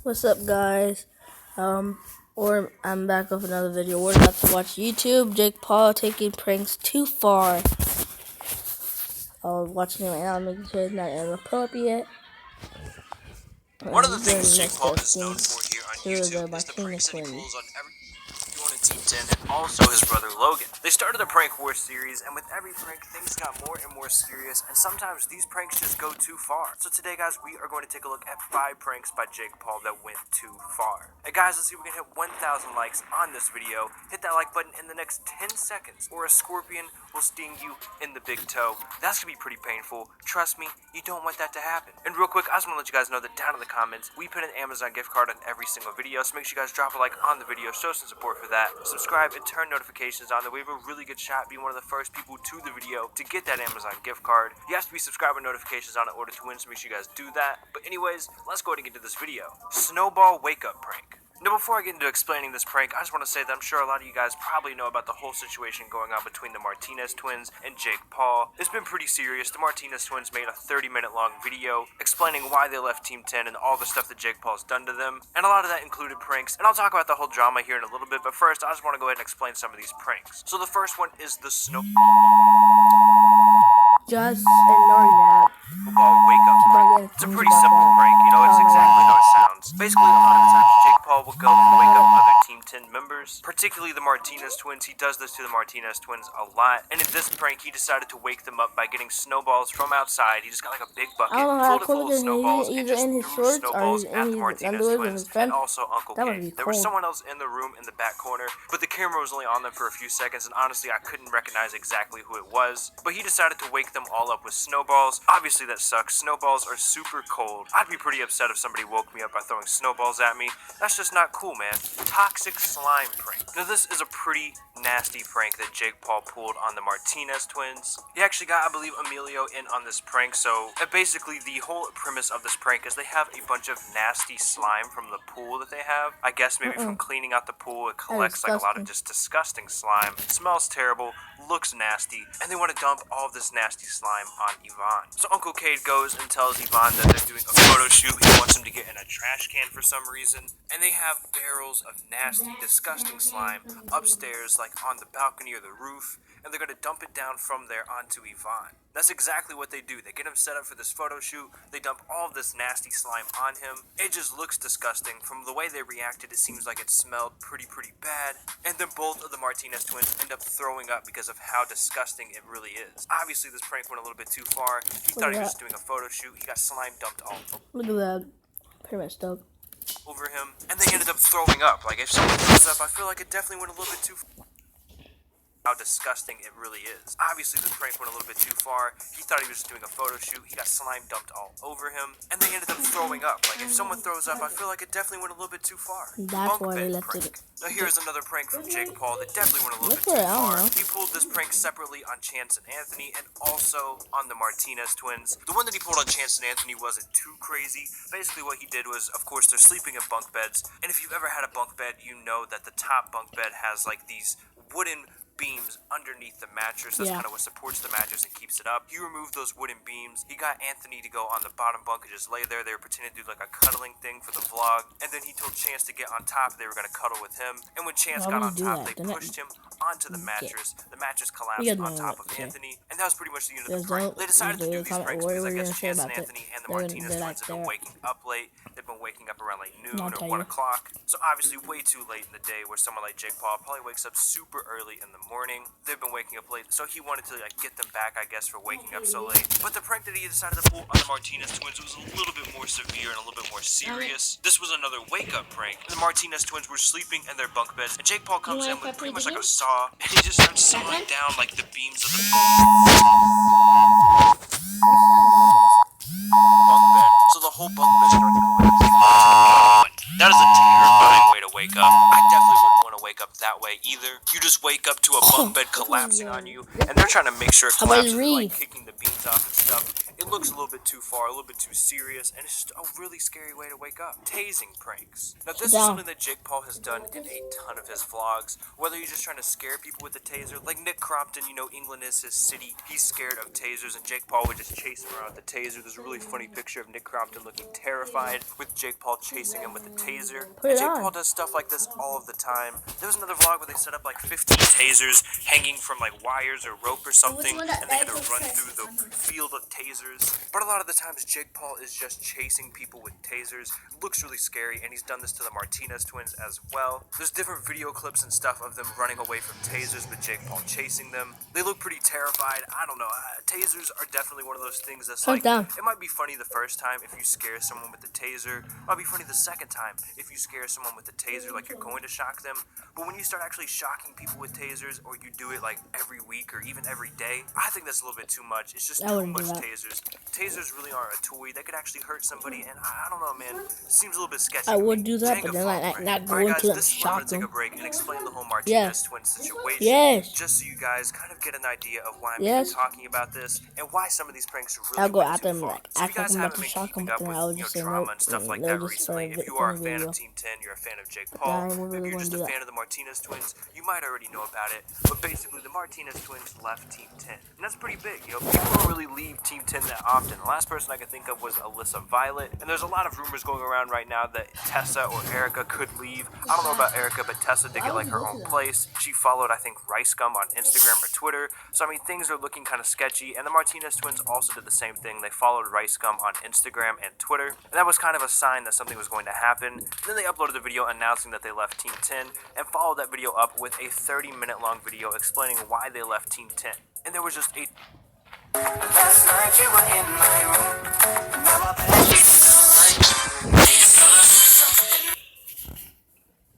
What's up, guys? Or I'm back with another video. We're about to watch YouTube. Jake Paul taking pranks too far. I was watching it right now, making sure it's not inappropriate. One of the He's things doing Jake next Paul to is known for here on two of the YouTube is the Martinez pranks that he twins. pulls on everyone in Team 10 and also his brother Logan. They started a prank war series, and with every prank, things got more and more serious, and sometimes these pranks just go too far. So today, guys, we are going to take a look at 5 pranks by Jake Paul that went too far. And guys, let's see if we can hit 1,000 likes on this video. Hit that like button in the next 10 seconds, or a scorpion will sting you in the big toe. That's gonna be pretty painful. Trust me, you don't want that to happen. And real quick, I just want to let you guys know that down in the comments, we put an Amazon gift card on every single video, so make sure you guys drop a like on the video, show some support for that. Subscribe and turn notifications on. That we have a really good shot being one of the first people to the video to get that Amazon gift card. You have to be subscribed with notifications on in order to win, so make sure you guys do that. But anyways, let's go ahead and get into this video. Snowball wake up prank. Now, before I get into explaining this prank, I just want to say that I'm sure a lot of you guys probably know about the whole situation going on between the Martinez twins and Jake Paul. It's been pretty serious. The Martinez twins made a 30-minute long video explaining why they left Team 10 and all the stuff that Jake Paul's done to them. And a lot of that included pranks. And I'll talk about the whole drama here in a little bit, but first, I just want to go ahead and explain some of these pranks. So the first one is the snowball Just ignoring that. wake up prank. It's a pretty simple prank, it's exactly how it sounds. Basically, a lot of the times Jake Paul will go and wake up other Team 10 members, particularly the Martinez twins. He does this to the Martinez twins a lot. And in this prank, he decided to wake them up by getting snowballs from outside. He just got like a big bucket, filled it full of snowballs, and just threw snowballs at the Martinez twins and also Uncle K. There was someone else in the room in the back corner, but the camera was only on them for a few seconds, and honestly, I couldn't recognize exactly who it was. But he decided to wake them all up with snowballs. Obviously, that sucks. Snowballs are super cold. I'd be pretty upset if somebody woke me up by throwing snowballs at me. That's just not cool, man. Toxic slime prank. Now, this is a pretty nasty prank that Jake Paul pulled on the Martinez twins. He actually got, I believe, Emilio in on this prank. So basically, the whole premise of this prank is they have a bunch of nasty slime from the pool that they have. I guess maybe from cleaning out the pool, it collects like a lot of just disgusting slime. Smells terrible, looks nasty, and they want to dump all of this nasty slime on Yvonne. So Uncle Cade goes and tells Yvonne that they're doing a photo shoot. He wants him to get in a trash can for some reason, and they have barrels of nasty, disgusting slime upstairs, like on the balcony or the roof, and they're going to dump it down from there onto Yvonne. That's exactly what they do. They get him set up for this photo shoot. They dump all of this nasty slime on him. It just looks disgusting. From the way they reacted, it seems like it smelled pretty bad. And then both of the Martinez twins end up throwing up because of how disgusting it really is. Obviously, this prank went a little bit too far. He thought he was doing a photo shoot. He got slime dumped all Look at that. Pretty much dope. over him. And they ended up throwing up. Like, if someone throws up, I feel like it definitely went a little bit too far. How disgusting it really is. Obviously, this prank went a little bit too far. He thought he was just doing a photo shoot. He got slime dumped all over him, and they ended up throwing up. Like, if someone throws up, I feel like it definitely went a little bit too far. That's why they left Prank. it. Now, here's another prank from Jake Paul that definitely went a little bit too far. He pulled this prank separately on Chance and Anthony, and also on the Martinez twins. The one that he pulled on Chance and Anthony wasn't too crazy. Basically, what he did was, of course, they're sleeping in bunk beds, and if you've ever had a bunk bed, you know that the top bunk bed has like these wooden beams underneath the mattress. That's kind of what supports the mattress and keeps it up. He removed those wooden beams. He got Anthony to go on the bottom bunk and just lay there. They were pretending to do like a cuddling thing for the vlog. And then he told Chance to get on top. They were going to cuddle with him. And when Chance got on top, they pushed him onto the mattress. The mattress collapsed on top of Anthony. And that was pretty much the end of the prank. They decided to do these pranks because I guess Chance and Anthony and the Martinez twins have been waking up late. They've been waking up around like noon or 1 o'clock. So obviously way too late in the day where someone like Jake Paul probably wakes up super early in the morning. They've been waking up late, so he wanted to like get them back, I guess, for waking up so late. But the prank that he decided to pull on the Martinez twins was a little bit more severe and a little bit more serious. This was another wake-up prank. The Martinez twins were sleeping in their bunk beds, and Jake Paul comes in with pretty much like a saw, and he just starts sawing down like the beams of the bunk bed. So the whole bunk bed starts to collapse. That is a terrifying way to wake up. I definitely wouldn't want to wake up that way either. You just wake up to a bunk bed collapsing on you, and they're trying to make sure it collapses, like kicking the beams off and stuff. It looks a little bit too far, a little bit too serious, and it's just a really scary way to wake up. Tasing pranks. Now this is something that Jake Paul has done in a ton of his vlogs, whether he's just trying to scare people with the taser, like Nick Crompton, you know, England is his city, he's scared of tasers, and Jake Paul would just chase him around with the taser. There's a really funny picture of Nick Crompton looking terrified with Jake Paul chasing him with the taser. And Jake Paul does stuff like this all of the time. There was another vlog where they set up like 15 tasers hanging from like wires or rope or something, and they had to run through the field of tasers. But a lot of the times Jake Paul is just chasing people with tasers. It looks really scary, and he's done this to the Martinez twins as well. There's different video clips and stuff of them running away from tasers with Jake Paul chasing them. They look pretty terrified. I don't know. Tasers are definitely one of those things that's like, it might be funny the first time if you scare someone with the taser. It might be funny the second time if you scare someone with the taser, like you're going to shock them. But when you start actually shocking people with tasers, or you do it like every week or even every day, I think that's a little bit too much. It's just too much tasers. Tasers really are a toy that could actually hurt somebody, and I don't know, man. It seems a little bit sketchy. I would do that, but then not go into them, shock them. Take a break and explain the whole Martinez twins situation. Just so you guys kind of get an idea of why I'm talking about this and why some of these pranks are really I'll go after too them, far. like, So if you guys haven't been shock them, keeping up but with, then I would just say drama nope, and stuff like they'll that just recently, if you are a fan of Team 10, you're a fan of Jake Paul, maybe you're just a fan of the Martinez twins, you might already know about it. But basically, the Martinez twins left Team 10. And that's pretty big, you know. People don't really leave Team 10 that often. The last person I could think of was Alyssa Violet. And there's a lot of rumors going around right now that Tessa or Erica could leave. I don't know about Erica, but Tessa did get like her own place. She followed, I think, Rice Gum on Instagram or Twitter. So I mean, things are looking kind of sketchy. And the Martinez twins also did the same thing. They followed Rice Gum on Instagram and Twitter. And that was kind of a sign that something was going to happen. And then they uploaded the video announcing that they left Team 10 and followed that video up with a 30-minute long video explaining why they left Team 10. And there was just a last night you were in my room. Now my bed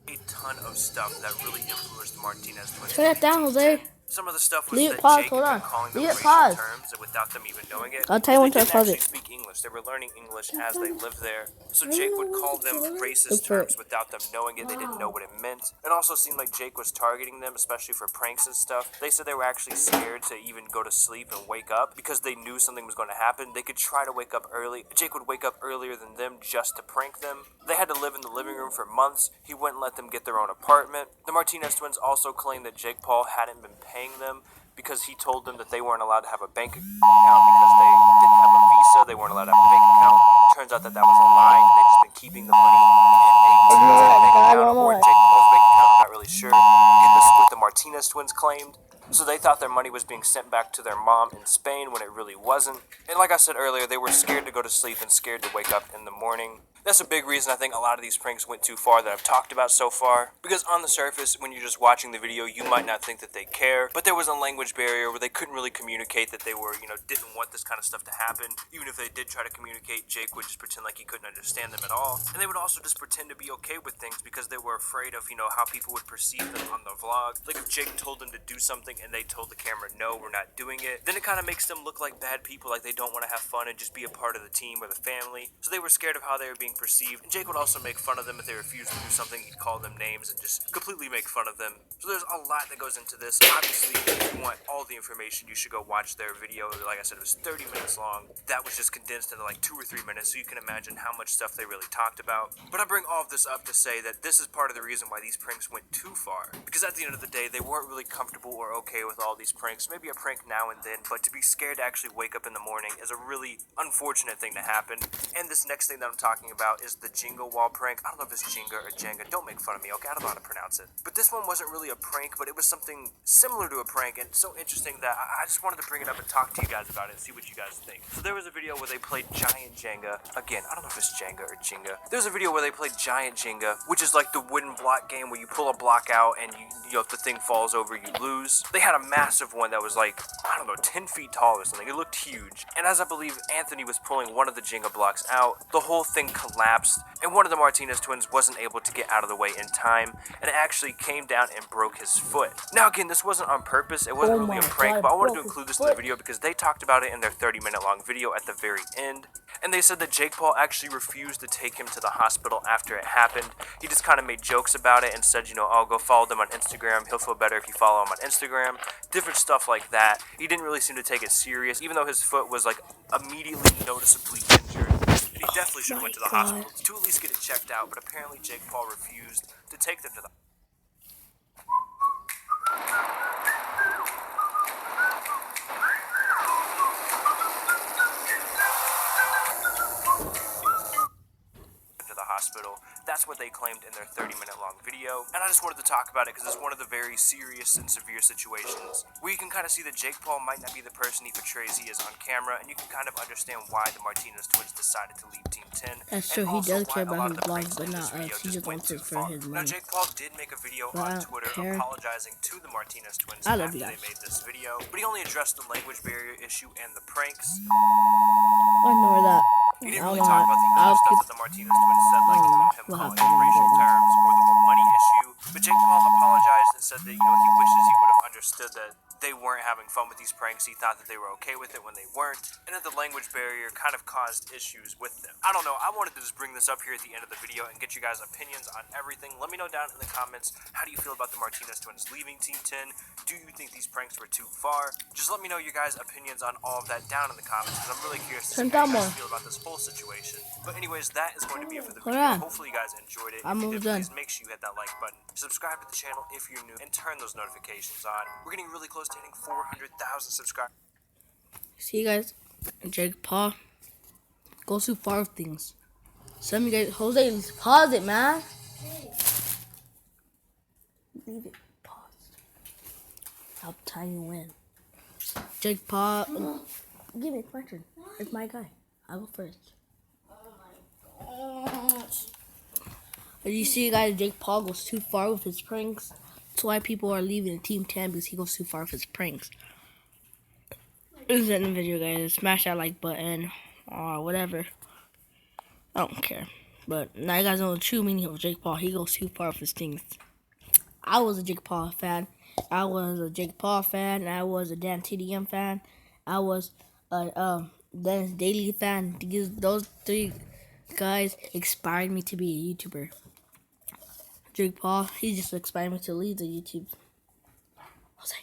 a ton of stuff that really influenced Martinez twins. Turn it down, Jose. Some of the stuff was Leave that it pause, Jake hold had on. been calling them Leave it racial pause. terms without them even knowing it. I'll tell you when to They didn't pause actually it. speak English. They were learning English as they lived there. So Jake would call them racist terms without them knowing it. They didn't know what it meant. It also seemed like Jake was targeting them, especially for pranks and stuff. They said they were actually scared to even go to sleep and wake up because they knew something was going to happen. They could try to wake up early. Jake would wake up earlier than them just to prank them. They had to live in the living room for months. He wouldn't let them get their own apartment. The Martinez twins also claimed that Jake Paul hadn't been paying them because he told them that they weren't allowed to have a bank account because they didn't have a visa. They weren't allowed to have a bank account. Turns out that that was a lie. They'd just been keeping the money in a bank account or Jake Paul's bank account. I'm not really sure. Again, this is what the Martinez twins claimed. So they thought their money was being sent back to their mom in Spain when it really wasn't. And like I said earlier, they were scared to go to sleep and scared to wake up in the morning. That's a big reason I think a lot of these pranks went too far that I've talked about so far. Because on the surface, when you're just watching the video, you might not think that they care. But there was a language barrier where they couldn't really communicate that they were, didn't want this kind of stuff to happen. Even if they did try to communicate, Jake would just pretend like he couldn't understand them at all. And they would also just pretend to be okay with things because they were afraid of, how people would perceive them on the vlog. Like if Jake told them to do something and they told the camera, no, we're not doing it, then it kind of makes them look like bad people, like they don't want to have fun and just be a part of the team or the family. So they were scared of how they were being perceived. And Jake would also make fun of them if they refused to do something. He'd call them names and just completely make fun of them. So there's a lot that goes into this. Obviously, if you want all the information, you should go watch their video. Like I said, it was 30 minutes long. That was just condensed into like 2 or 3 minutes, so you can imagine how much stuff they really talked about. But I bring all of this up to say that this is part of the reason why these pranks went too far. Because at the end of the day, they weren't really comfortable or okay with all these pranks. Maybe a prank now and then, but to be scared to actually wake up in the morning is a really unfortunate thing to happen. And this next thing that I'm talking about is the Jenga wall prank. I don't know if it's Jenga or Jenga. Don't make fun of me, okay? I don't know how to pronounce it. But this one wasn't really a prank, but it was something similar to a prank, and so interesting that I just wanted to bring it up and talk to you guys about it and see what you guys think. So there was a video where they played Giant Jenga. Again, I don't know if it's Jenga or Jenga. There's a video where they played Giant Jenga, which is like the wooden block game where you pull a block out and if the thing falls over, you lose. They had a massive one that was like, I don't know, 10 feet tall or something. It looked huge. And as I believe Anthony was pulling one of the Jenga blocks out, the whole thing collapsed, and one of the Martinez twins wasn't able to get out of the way in time, and it actually came down and broke his foot. Now again, this wasn't on purpose, it wasn't really a prank, but I wanted to include this in the video because they talked about it in their 30-minute long video at the very end. And they said that Jake Paul actually refused to take him to the hospital after it happened. He just kind of made jokes about it and said, you know, oh, go follow them on Instagram. He'll feel better if you follow him on Instagram. Different stuff like that. He didn't really seem to take it serious, even though his foot was like immediately noticeably injured. And he definitely should have went to the hospital to at least get it checked out, but apparently Jake Paul refused to take them to the hospital. That's what they claimed in their 30-minute long video, and I just wanted to talk about it because it's one of the very serious and severe situations where you can kind of see that Jake Paul might not be the person he portrays he is on camera, and you can kind of understand why the Martinez twins decided to leave Team 10. That's true. He does care about his vlogs, but not us. He just wants it for his money. Now, Jake Paul did make a video on Twitter apologizing to the Martinez twins after they made this video, but he only addressed the language barrier issue and the pranks. Ignore that. He didn't really talk about the other stuff that the Martinez twins said, like, you know, him calling him racial terms or the whole money issue. But Jake Paul apologized and said that, you know, he wishes he would have understood that they weren't having fun with these pranks. He thought that they were okay with it when they weren't, and that the language barrier kind of caused issues with them. I don't know. I wanted to just bring this up here at the end of the video and get you guys' opinions on everything. Let me know down in the comments, how do you feel about the Martinez twins leaving Team 10? Do you think these pranks were too far? Just let me know your guys' opinions on all of that down in the comments, because I'm really curious to see how you guys feel about this whole situation. But anyways, that is going to be it for the video. Hopefully you guys enjoyed it. If you did, please make sure you hit that like button, subscribe to the channel if you're new, and turn those notifications on. We're getting really close to hitting 400,000 subscribers. See you guys. Jake Paul goes too far with things. Some of you guys, Jose, pause it, man. Leave it. Pause. I'll tell you when. Jake Paul, give me it's my turn. It's my guy. I'll go first. You see, guys, Jake Paul goes too far with his pranks. That's why people are leaving Team 10, because he goes too far with his pranks. This is the end of the video, guys. Smash that like button or whatever. I don't care. But now you guys know the true meaning of Jake Paul. He goes too far with his things. I was a Jake Paul fan. I was a Jake Paul fan. I was a Dan TDM fan. I was a Dennis Daily fan. Those three guys inspired me to be a YouTuber. Jake Paul, he just inspired me to lead the YouTube. Jose,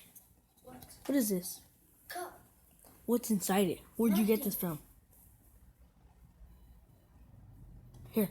what is this? Cup. What's inside it? Where'd you get this from? Here.